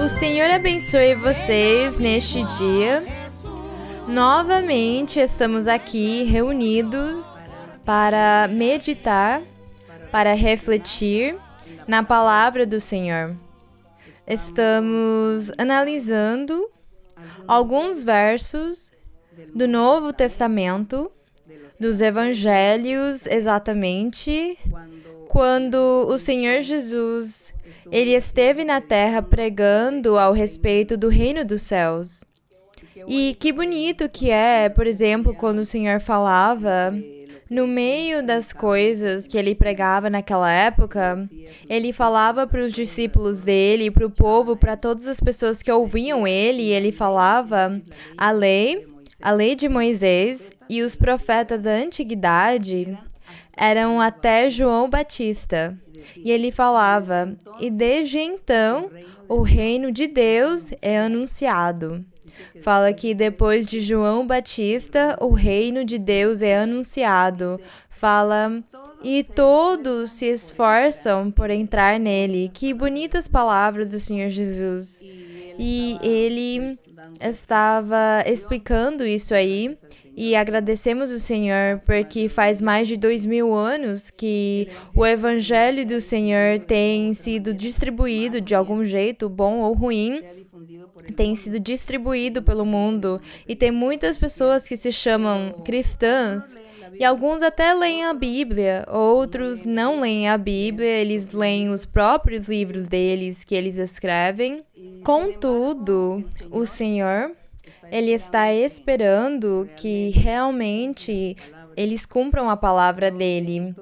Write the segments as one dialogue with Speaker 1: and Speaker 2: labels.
Speaker 1: Senhor abençoe vocês neste dia. Novamente estamos aqui reunidos para meditar, para refletir na palavra do Senhor. Estamos analisando alguns versos do Novo Testamento, dos Evangelhos, exatamente, quando o Senhor Jesus, ele esteve na terra pregando ao respeito do reino dos céus. E que bonito que é, por exemplo, quando o Senhor falava, no meio das coisas que ele pregava naquela época, ele falava para os discípulos dele, para o povo, para todas as pessoas que ouviam ele, e ele falava a lei de Moisés e os profetas da antiguidade eram até João Batista. E ele falava, e desde então o reino de Deus é anunciado. Fala que depois de João Batista, o reino de Deus é anunciado. Fala, e todos se esforçam por entrar nele. Que bonitas palavras do Senhor Jesus. E ele estava explicando isso aí. E agradecemos o Senhor porque faz mais de 2000 anos que o Evangelho do Senhor tem sido distribuído de algum jeito, bom ou ruim, tem sido distribuído pelo mundo. E tem muitas pessoas que se chamam cristãs e alguns até leem a Bíblia, outros não leem a Bíblia, eles leem os próprios livros deles que eles escrevem. Contudo, o Senhor, ele está esperando que realmente eles cumpram a palavra dele,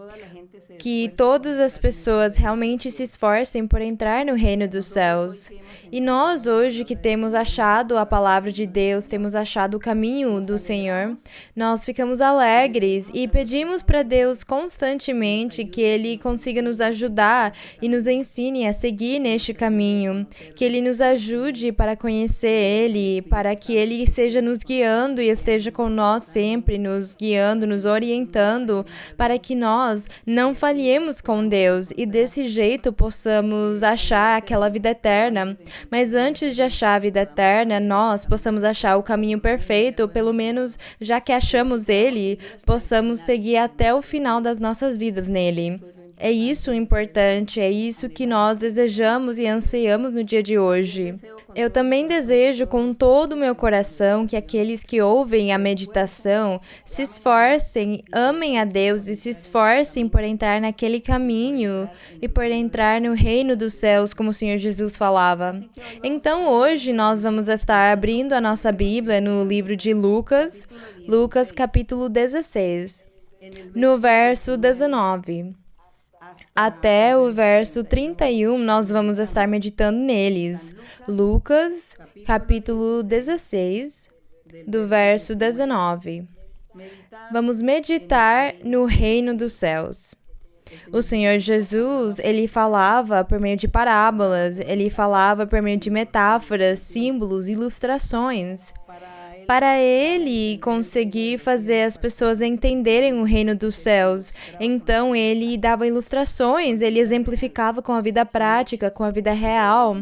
Speaker 1: que todas as pessoas realmente se esforcem por entrar no reino dos céus. E nós hoje que temos achado a palavra de Deus, temos achado o caminho do Senhor, nós ficamos alegres e pedimos para Deus constantemente que Ele consiga nos ajudar e nos ensine a seguir neste caminho, que Ele nos ajude para conhecer Ele, para que Ele seja nos guiando e esteja com nós sempre, nos guiando, nos orientando, para que nós não falhemos com Deus e desse jeito possamos achar aquela vida eterna. Mas antes de achar a vida eterna, nós possamos achar o caminho perfeito, ou pelo menos, já que achamos ele, possamos seguir até o final das nossas vidas nele. É isso o importante, é isso que nós desejamos e ansiamos no dia de hoje. Eu também desejo com todo o meu coração que aqueles que ouvem a meditação se esforcem, amem a Deus e se esforcem por entrar naquele caminho e por entrar no reino dos céus, como o Senhor Jesus falava. Então hoje nós vamos estar abrindo a nossa Bíblia no livro de Lucas, Lucas capítulo 16, no verso 19. Até o verso 31, nós vamos estar meditando neles. Lucas, capítulo 16, do verso 19. Vamos meditar no reino dos céus. O Senhor Jesus, ele falava por meio de parábolas, ele falava por meio de metáforas, símbolos, ilustrações, para ele conseguir fazer as pessoas entenderem o reino dos céus. Então, ele dava ilustrações, ele exemplificava com a vida prática, com a vida real,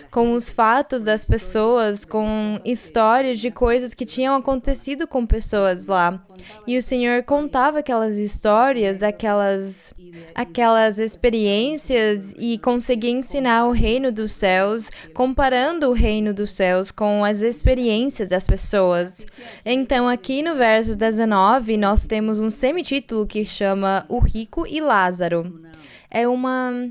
Speaker 1: com os fatos das pessoas, com histórias de coisas que tinham acontecido com pessoas lá. E o Senhor contava aquelas histórias, aquelas experiências e conseguia ensinar o reino dos céus, comparando o reino dos céus com as experiências das pessoas. Então, aqui no verso 19, nós temos um semitítulo que chama O Rico e Lázaro. É uma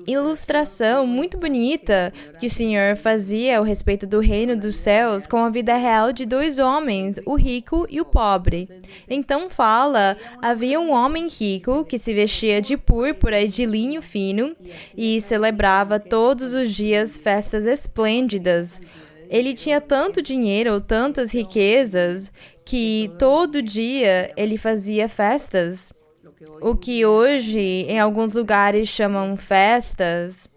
Speaker 1: ilustração muito bonita que o Senhor fazia ao respeito do reino dos céus com a vida real de dois homens, o rico e o pobre. Então fala, havia um homem rico que se vestia de púrpura e de linho fino e celebrava todos os dias festas esplêndidas. Ele tinha tanto dinheiro ou tantas riquezas que todo dia ele fazia festas. O que hoje em alguns lugares chamam festas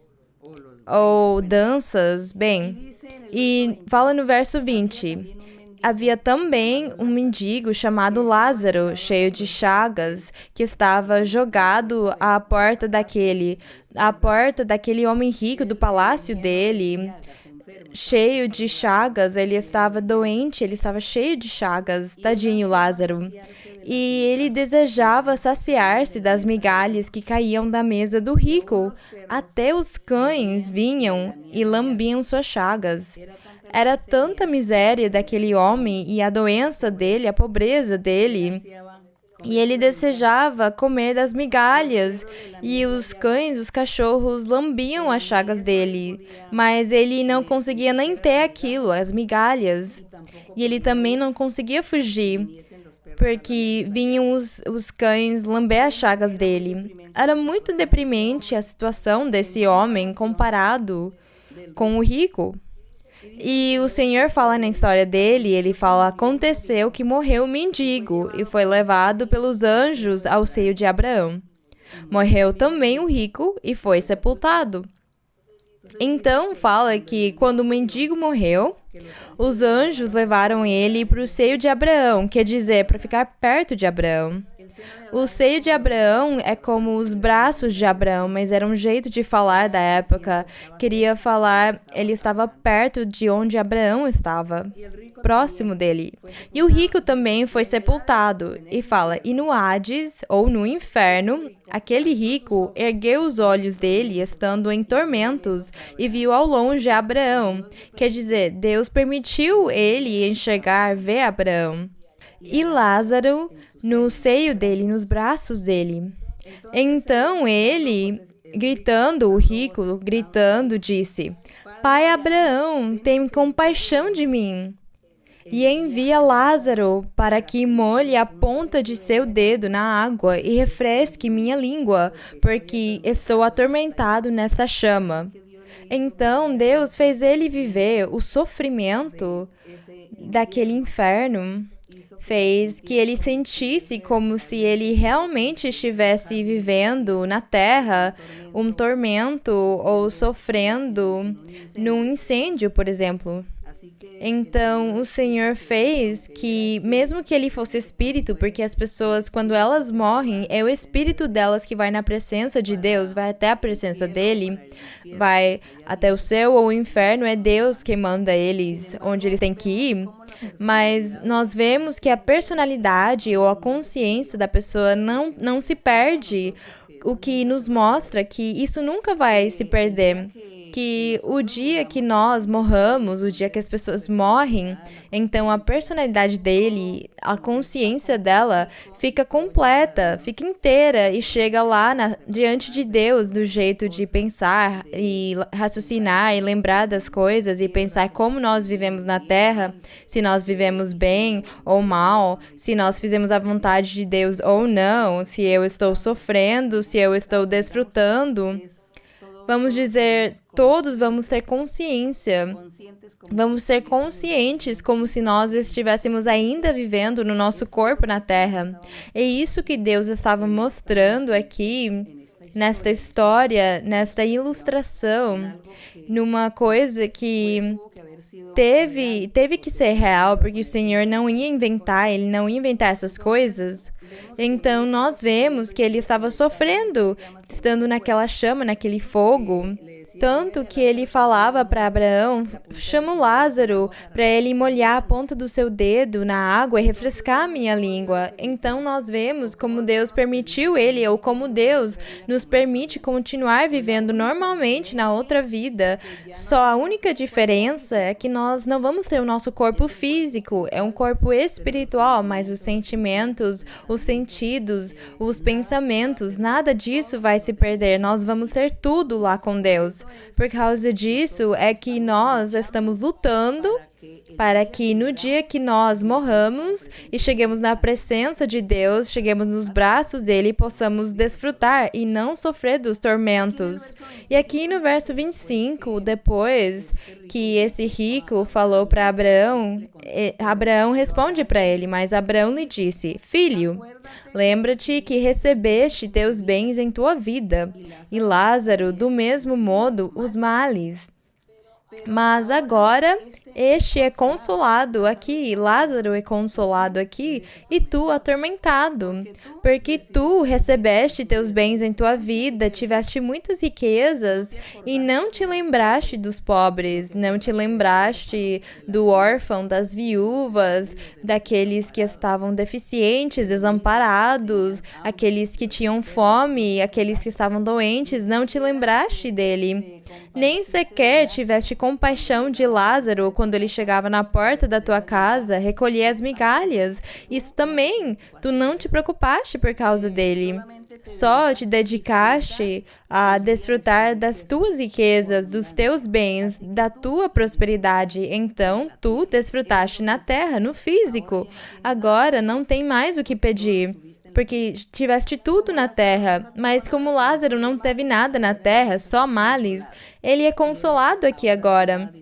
Speaker 1: ou danças, bem. E fala no verso 20. havia também um mendigo chamado Lázaro, cheio de chagas, que estava jogado à porta daquele homem rico do palácio dele, cheio de chagas. Ele estava doente, ele estava cheio de chagas, tadinho Lázaro. E ele desejava saciar-se das migalhas que caíam da mesa do rico. Até os cães vinham e lambiam suas chagas. Era tanta miséria daquele homem e a doença dele, a pobreza dele. E ele desejava comer das migalhas, e os cães, os cachorros, lambiam as chagas dele, mas ele não conseguia nem ter aquilo, as migalhas. E ele também não conseguia fugir, porque vinham os cães lamber as chagas dele. Era muito deprimente a situação desse homem comparado com o rico. E o Senhor fala na história dele, ele fala: aconteceu que morreu o mendigo e foi levado pelos anjos ao seio de Abraão. Morreu também o rico e foi sepultado. Então fala que quando o mendigo morreu, os anjos levaram ele para o seio de Abraão, quer dizer, para ficar perto de Abraão. O seio de Abraão é como os braços de Abraão, mas era um jeito de falar da época. Queria falar, ele estava perto de onde Abraão estava, próximo dele. E o rico também foi sepultado. E fala, e no Hades, ou no inferno, aquele rico ergueu os olhos dele, estando em tormentos, e viu ao longe Abraão. Quer dizer, Deus permitiu ele enxergar, ver Abraão. E Lázaro no seio dele, nos braços dele. Então ele, o rico, gritando, disse: Pai Abraão, tem compaixão de mim, e envia Lázaro para que molhe a ponta de seu dedo na água e refresque minha língua, porque estou atormentado nessa chama. Então Deus fez ele viver o sofrimento daquele inferno. Fez que ele sentisse como se ele realmente estivesse vivendo na terra um tormento ou sofrendo num incêndio, por exemplo. Então, o Senhor fez que, mesmo que ele fosse espírito, porque as pessoas, quando elas morrem, é o espírito delas que vai na presença de Deus, vai até a presença dele, vai até o céu ou o inferno, é Deus que manda eles onde eles têm que ir. Mas nós vemos que a personalidade ou a consciência da pessoa não se perde, o que nos mostra que isso nunca vai se perder. Que o dia que nós morramos, o dia que as pessoas morrem, então a personalidade dele, a consciência dela fica completa, fica inteira e chega lá diante de Deus do jeito de pensar e raciocinar e lembrar das coisas e pensar como nós vivemos na Terra, se nós vivemos bem ou mal, se nós fizemos a vontade de Deus ou não, se eu estou sofrendo, se eu estou desfrutando. Vamos dizer, todos vamos ter consciência. Vamos ser conscientes como se nós estivéssemos ainda vivendo no nosso corpo na Terra. É isso que Deus estava mostrando aqui, nesta história, nesta ilustração, numa coisa que teve que ser real, porque o Senhor não ia inventar, Ele não ia inventar essas coisas. Então, nós vemos que ele estava sofrendo, estando naquela chama, naquele fogo. Tanto que ele falava para Abraão, chama o Lázaro para ele molhar a ponta do seu dedo na água e refrescar a minha língua. Então nós vemos como Deus permitiu ele, ou como Deus nos permite continuar vivendo normalmente na outra vida. Só a única diferença é que nós não vamos ter o nosso corpo físico, é um corpo espiritual, mas os sentimentos, os sentidos, os pensamentos, nada disso vai se perder. Nós vamos ter tudo lá com Deus. Por causa disso é que nós estamos lutando para que no dia que nós morramos e cheguemos na presença de Deus, cheguemos nos braços dele e possamos desfrutar e não sofrer dos tormentos. E aqui no verso 25, depois que esse rico falou para Abraão, Abraão responde para ele, mas Abraão lhe disse: Filho, lembra-te que recebeste teus bens em tua vida, e Lázaro, do mesmo modo, os males. Mas agora este é consolado aqui, Lázaro é consolado aqui, e tu atormentado, porque tu recebeste teus bens em tua vida, tiveste muitas riquezas, e não te lembraste dos pobres, não te lembraste do órfão, das viúvas, daqueles que estavam deficientes, desamparados, aqueles que tinham fome, aqueles que estavam doentes, não te lembraste dele. Nem sequer tiveste compaixão de Lázaro quando ele chegava na porta da tua casa, recolher as migalhas. Isso também, tu não te preocupaste por causa dele. Só te dedicaste a desfrutar das tuas riquezas, dos teus bens, da tua prosperidade. Então, tu desfrutaste na terra, no físico. Agora não tem mais o que pedir, porque tiveste tudo na terra, mas como Lázaro não teve nada na terra, só males, ele é consolado aqui agora.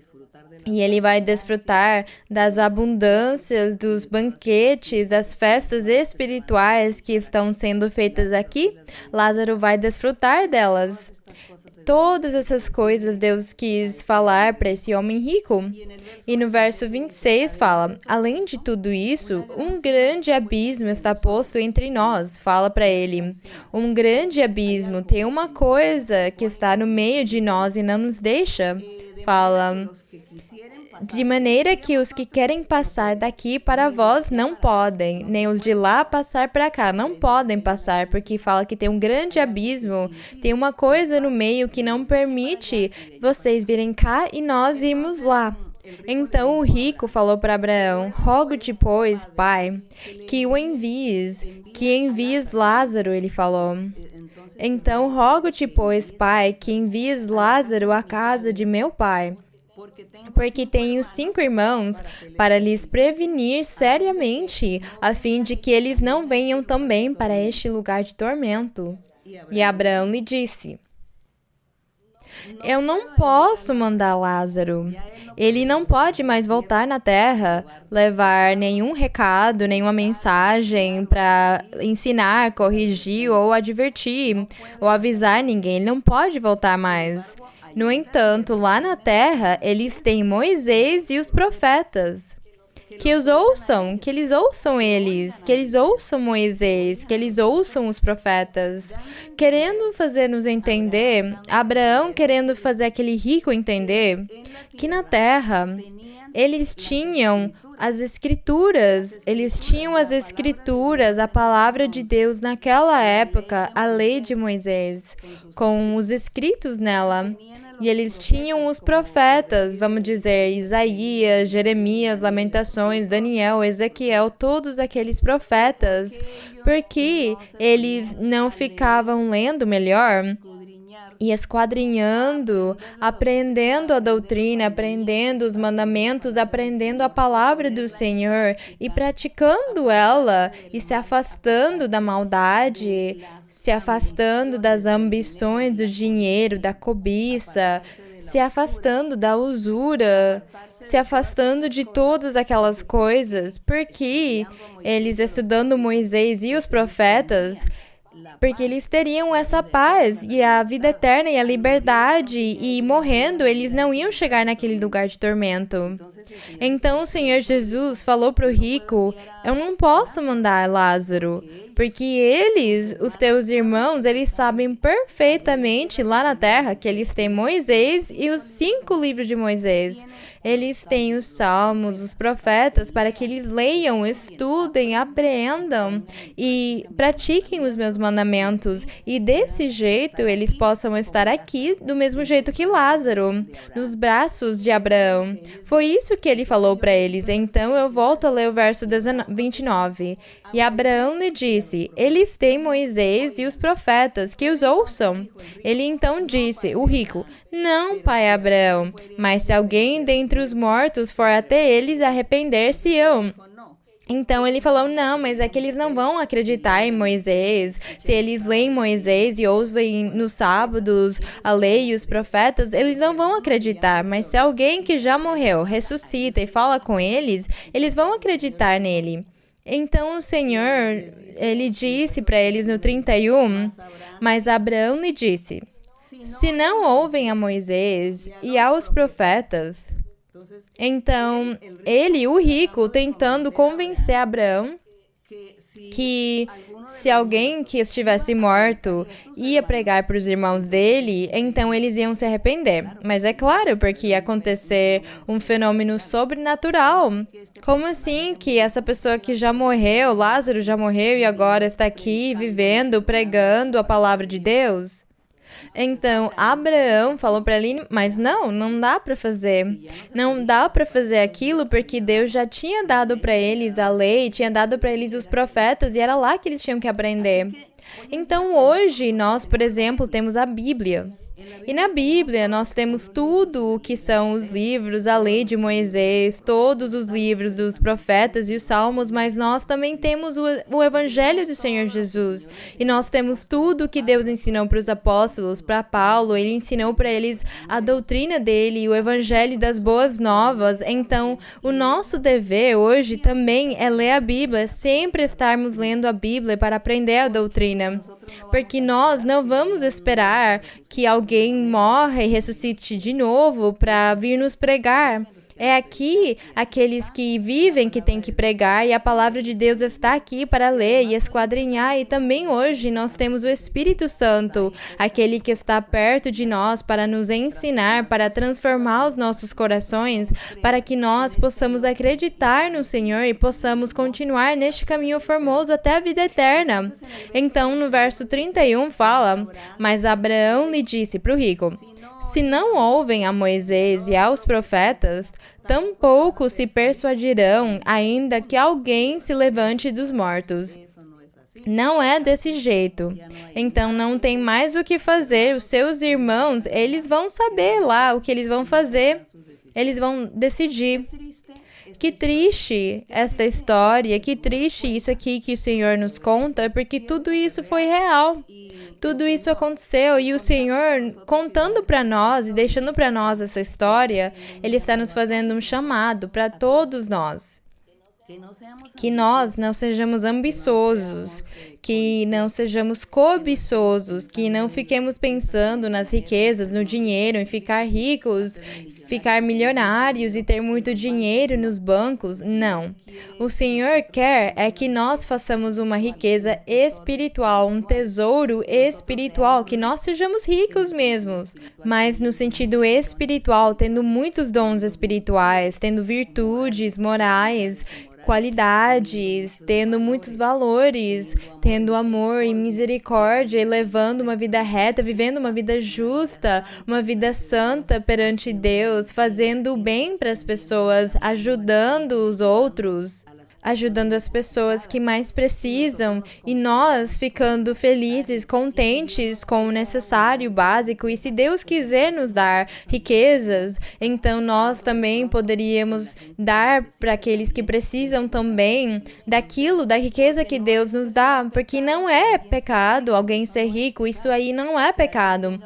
Speaker 1: E ele vai desfrutar das abundâncias, dos banquetes, das festas espirituais que estão sendo feitas aqui. Lázaro vai desfrutar delas. Todas essas coisas Deus quis falar para esse homem rico. E no verso 26 fala: além de tudo isso, um grande abismo está posto entre nós. Fala para ele: um grande abismo, tem uma coisa que está no meio de nós e não nos deixa. Fala: de maneira que os que querem passar daqui para vós não podem, nem os de lá passar para cá não podem passar, porque fala que tem um grande abismo, tem uma coisa no meio que não permite vocês virem cá e nós irmos lá. Então o rico falou para Abraão: rogo-te, pois, pai, que envies Lázaro, ele falou. Então rogo-te, pois, pai, que envies Lázaro à casa de meu pai, porque tenho 5 irmãos, para lhes prevenir seriamente, a fim de que eles não venham também para este lugar de tormento. E Abraão lhe disse: eu não posso mandar Lázaro. Ele não pode mais voltar na terra, levar nenhum recado, nenhuma mensagem para ensinar, corrigir ou advertir, ou avisar ninguém. Ele não pode voltar mais. No entanto, lá na terra, eles têm Moisés e os profetas. Que eles ouçam eles, que eles ouçam Moisés, que eles ouçam os profetas. Querendo fazer-nos entender, Abraão querendo fazer aquele rico entender, que na terra, eles tinham as escrituras, a palavra de Deus naquela época, a lei de Moisés, com os escritos nela. E eles tinham os profetas, vamos dizer, Isaías, Jeremias, Lamentações, Daniel, Ezequiel, todos aqueles profetas, porque eles não ficavam lendo melhor e esquadrinhando, aprendendo a doutrina, aprendendo os mandamentos, aprendendo a palavra do Senhor e praticando ela e se afastando da maldade, se afastando das ambições do dinheiro, da cobiça, se afastando da usura, se afastando de todas aquelas coisas, porque eles estudando Moisés e os profetas, porque eles teriam essa paz e a vida eterna e a liberdade, e morrendo eles não iam chegar naquele lugar de tormento. Então o Senhor Jesus falou para o rico: eu não posso mandar Lázaro, porque eles, os teus irmãos, eles sabem perfeitamente lá na terra que eles têm Moisés e os 5 livros de Moisés. Eles têm os salmos, os profetas, para que eles leiam, estudem, aprendam e pratiquem os meus mandamentos. E desse jeito eles possam estar aqui do mesmo jeito que Lázaro, nos braços de Abraão. Foi isso que ele falou para eles. Então eu volto a ler o verso 29. E Abraão lhe disse: eles têm Moisés e os profetas, que os ouçam. Ele então disse, o rico: não, pai Abraão, mas se alguém dentre os mortos for até eles, arrepender-se-ão. Então ele falou: não, mas é que eles não vão acreditar em Moisés. Se eles leem Moisés e ouvem nos sábados a lei e os profetas, eles não vão acreditar. Mas se alguém que já morreu ressuscita e fala com eles, eles vão acreditar nele. Então o Senhor, ele disse para eles no 31, mas Abraão lhe disse: Se não ouvem a Moisés e aos profetas, então ele, o rico, tentando convencer Abraão que se alguém que estivesse morto ia pregar para os irmãos dele, então eles iam se arrepender. Mas é claro, porque ia acontecer um fenômeno sobrenatural. Como assim que essa pessoa que já morreu, Lázaro já morreu e agora está aqui vivendo, pregando a palavra de Deus? Então, Abraão falou para ele, mas não dá para fazer. Não dá para fazer aquilo porque Deus já tinha dado para eles a lei, tinha dado para eles os profetas e era lá que eles tinham que aprender. Então, hoje, nós, por exemplo, temos a Bíblia. E na Bíblia nós temos tudo o que são os livros, a lei de Moisés, todos os livros dos profetas e os salmos, mas nós também temos o Evangelho do Senhor Jesus. E nós temos tudo o que Deus ensinou para os apóstolos, para Paulo, ele ensinou para eles a doutrina dele, o Evangelho das boas novas. Então, o nosso dever hoje também é ler a Bíblia, sempre estarmos lendo a Bíblia para aprender a doutrina. Porque nós não vamos esperar que alguém morra e ressuscite de novo para vir nos pregar. É aqui aqueles que vivem que têm que pregar e a palavra de Deus está aqui para ler e esquadrinhar. E também hoje nós temos o Espírito Santo, aquele que está perto de nós para nos ensinar, para transformar os nossos corações, para que nós possamos acreditar no Senhor e possamos continuar neste caminho formoso até a vida eterna. Então, no verso 31 fala, mas Abraão lhe disse para o rico, se não ouvem a Moisés e aos profetas, tampouco se persuadirão, ainda que alguém se levante dos mortos. Não é desse jeito. Então não tem mais o que fazer. Os seus irmãos, eles vão saber lá o que eles vão fazer. Eles vão decidir. Que triste essa história, que triste isso aqui que o Senhor nos conta, porque tudo isso foi real. Tudo isso aconteceu e o Senhor, contando para nós e deixando para nós essa história, Ele está nos fazendo um chamado para todos nós. Que nós não sejamos ambiciosos, que não sejamos cobiçosos, que não fiquemos pensando nas riquezas, no dinheiro, em ficar ricos, ficar milionários e ter muito dinheiro nos bancos. Não. O Senhor quer é que nós façamos uma riqueza espiritual, um tesouro espiritual, que nós sejamos ricos mesmos, mas no sentido espiritual, tendo muitos dons espirituais, tendo virtudes morais, qualidades, tendo muitos valores, tendo amor e misericórdia e levando uma vida reta, vivendo uma vida justa, uma vida santa perante Deus, fazendo o bem para as pessoas, ajudando os outros, ajudando as pessoas que mais precisam e nós ficando felizes, contentes com o necessário, básico. E se Deus quiser nos dar riquezas, então nós também poderíamos dar para aqueles que precisam também daquilo, da riqueza que Deus nos dá, porque não é pecado alguém ser rico, isso aí não é pecado.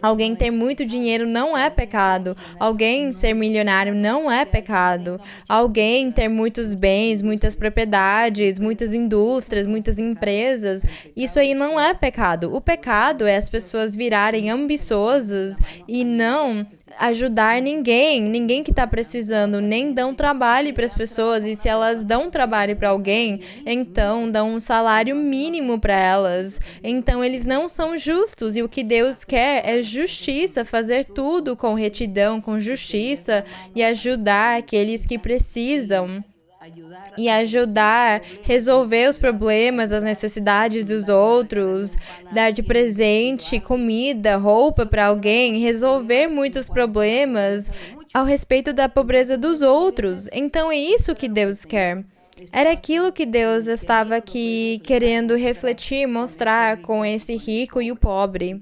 Speaker 1: Alguém ter muito dinheiro não é pecado. Alguém ser milionário não é pecado. Alguém ter muitos bens, muitas propriedades, muitas indústrias, muitas empresas, isso aí não é pecado. O pecado é as pessoas virarem ambiciosas e não ajudar ninguém que está precisando, nem dão trabalho para as pessoas, e se elas dão trabalho para alguém, então dão um salário mínimo para elas. Então eles não são justos, e o que Deus quer é justiça, fazer tudo com retidão, com justiça, e ajudar aqueles que precisam. E ajudar a resolver os problemas, as necessidades dos outros, dar de presente, comida, roupa para alguém, resolver muitos problemas ao respeito da pobreza dos outros. Então é isso que Deus quer. Era aquilo que Deus estava aqui querendo refletir, mostrar com esse rico e o pobre.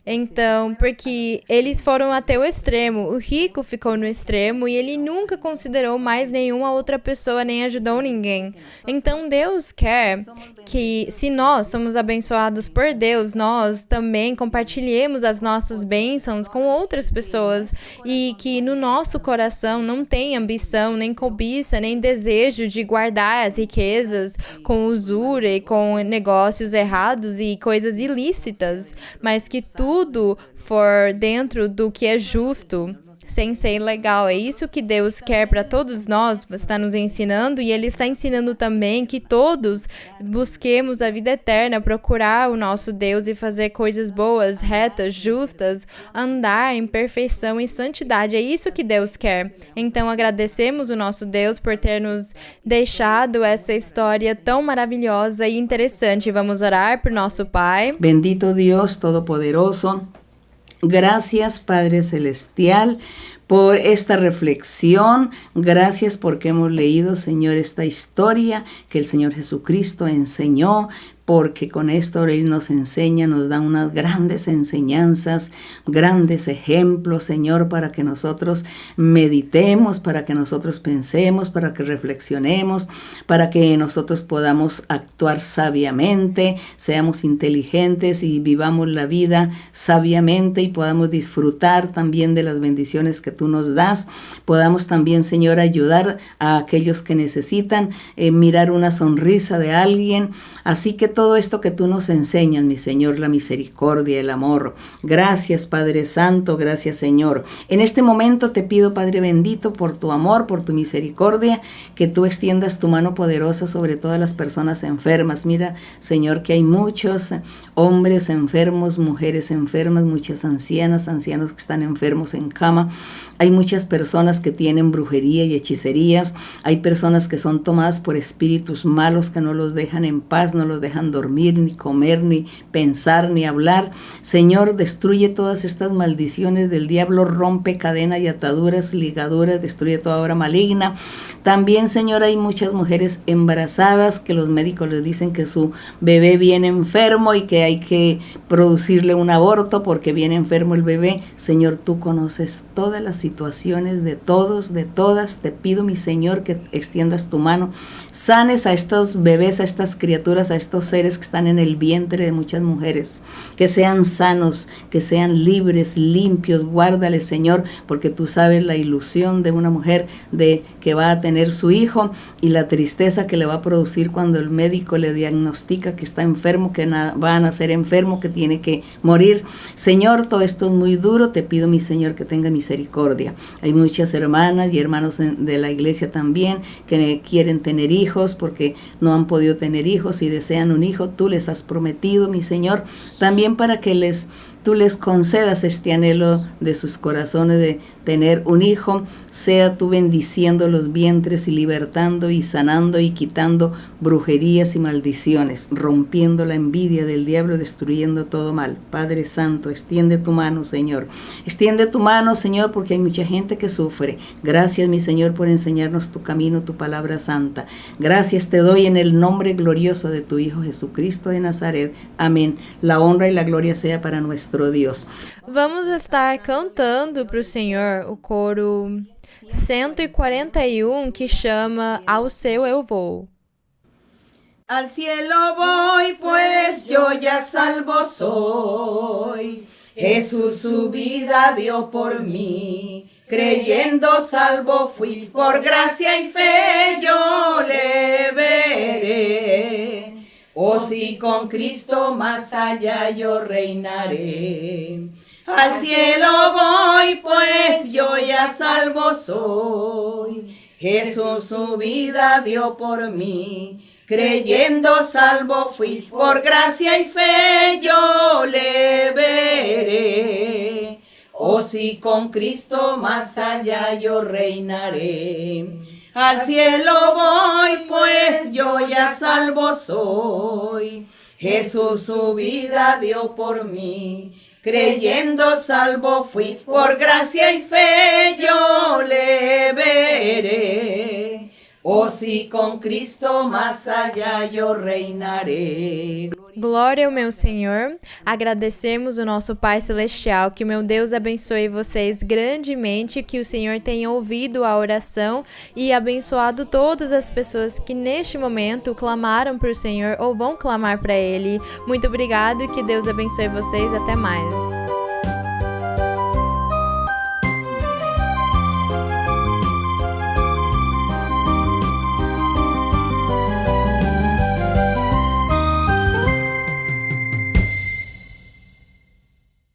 Speaker 1: Então, porque eles foram até o extremo, o rico ficou no extremo e ele nunca considerou mais nenhuma outra pessoa, nem ajudou ninguém. Então, Deus quer que, se nós somos abençoados por Deus, nós também compartilhemos as nossas bênçãos com outras pessoas e que no nosso coração não tem ambição, nem cobiça, nem desejo de guardar guardar as riquezas com usura e com negócios errados e coisas ilícitas, mas que tudo for dentro do que é justo, sem ser ilegal. É isso que Deus quer para todos nós, está nos ensinando, e Ele está ensinando também que todos busquemos a vida eterna, procurar o nosso Deus e fazer coisas boas, retas, justas, andar em perfeição e santidade. É isso que Deus quer. Então agradecemos o nosso Deus por ter nos deixado essa história tão maravilhosa e interessante. Vamos orar por nosso Pai.
Speaker 2: Bendito Dios Todopoderoso. Gracias, Padre Celestial, por esta reflexión. Gracias porque hemos leído, Señor, esta historia que el Señor Jesucristo enseñó, porque con esto Él nos enseña, nos da unas grandes enseñanzas, grandes ejemplos, Señor, para que nosotros meditemos, para que nosotros pensemos, para que reflexionemos, para que nosotros podamos actuar sabiamente, seamos inteligentes y vivamos la vida sabiamente y podamos disfrutar también de las bendiciones que tú nos das. Podamos también, Señor, ayudar a aquellos que necesitan, mirar una sonrisa de alguien. Así que todo esto que tú nos enseñas, mi Señor, la misericordia, el amor. Gracias, Padre Santo, gracias, Señor. En este momento te pido, Padre bendito, por tu amor, por tu misericordia, que tú extiendas tu mano poderosa sobre todas las personas enfermas. Mira, Señor, que hay muchos hombres enfermos, mujeres enfermas, muchas ancianos que están enfermos en cama. Hay muchas personas que tienen brujería y hechicerías. Hay personas que son tomadas por espíritus malos que no los dejan en paz, no los dejan dormir, ni comer, ni pensar, ni hablar. Señor, destruye todas estas maldiciones del diablo, rompe cadenas y ataduras, ligaduras, destruye toda obra maligna. También, Señor, hay muchas mujeres embarazadas que los médicos les dicen que su bebé viene enfermo y que hay que producirle un aborto porque viene enfermo el bebé. Señor, tú conoces todas las situaciones de todos, de todas. Te pido, mi Señor, que extiendas tu mano, sanes a estos bebés, a estas criaturas, a estos seres que están en el vientre de muchas mujeres, que sean sanos, que sean libres, limpios. Guárdales, Señor, porque tú sabes la ilusión de una mujer de que va a tener su hijo y la tristeza que le va a producir cuando el médico le diagnostica que está enfermo, que va a nacer enfermo, que tiene que morir. Señor, todo esto es muy duro. Te pido, mi Señor, que tenga misericordia. Hay muchas hermanas y hermanos de la iglesia también que quieren tener hijos porque no han podido tener hijos y desean un hijo. Tú les has prometido, mi Señor, también para que tú les concedas este anhelo de sus corazones de tener un hijo. Sea tú bendiciendo los vientres y libertando y sanando y quitando brujerías y maldiciones, rompiendo la envidia del diablo, destruyendo todo mal. Padre Santo, extiende tu mano, Señor. Extiende tu mano, Señor, porque hay mucha gente que sufre. Gracias, mi Señor, por enseñarnos tu camino, tu palabra santa. Gracias te doy en el nombre glorioso de tu Hijo Jesucristo de Nazaret. Amén. La honra y la gloria sea para nuestro Deus.
Speaker 1: Vamos estar cantando para o Senhor o coro 141 que chama Ao Seu Eu Vou.
Speaker 2: Al cielo voy, pues yo ya salvo soy. Jesús su vida dio por mí. Creyendo salvo fui, por gracia y fe yo le veré. Oh, si con Cristo más allá yo reinaré. Al cielo voy, pues yo ya salvo soy. Jesús su vida dio por mí. Creyendo salvo fui, por gracia y fe yo le veré. Oh, si con Cristo más allá yo reinaré. Al cielo voy, pues yo ya salvo soy. Jesús su vida dio por mí. Creyendo salvo fui, por gracia y fe yo le veré. Oh, si com Cristo más allá eu reinarei.
Speaker 1: Glória ao meu Senhor. Agradecemos o nosso Pai Celestial. Que o meu Deus abençoe vocês grandemente. Que o Senhor tenha ouvido a oração e abençoado todas as pessoas que neste momento clamaram para o Senhor ou vão clamar para Ele. Muito obrigado e que Deus abençoe vocês. Até mais.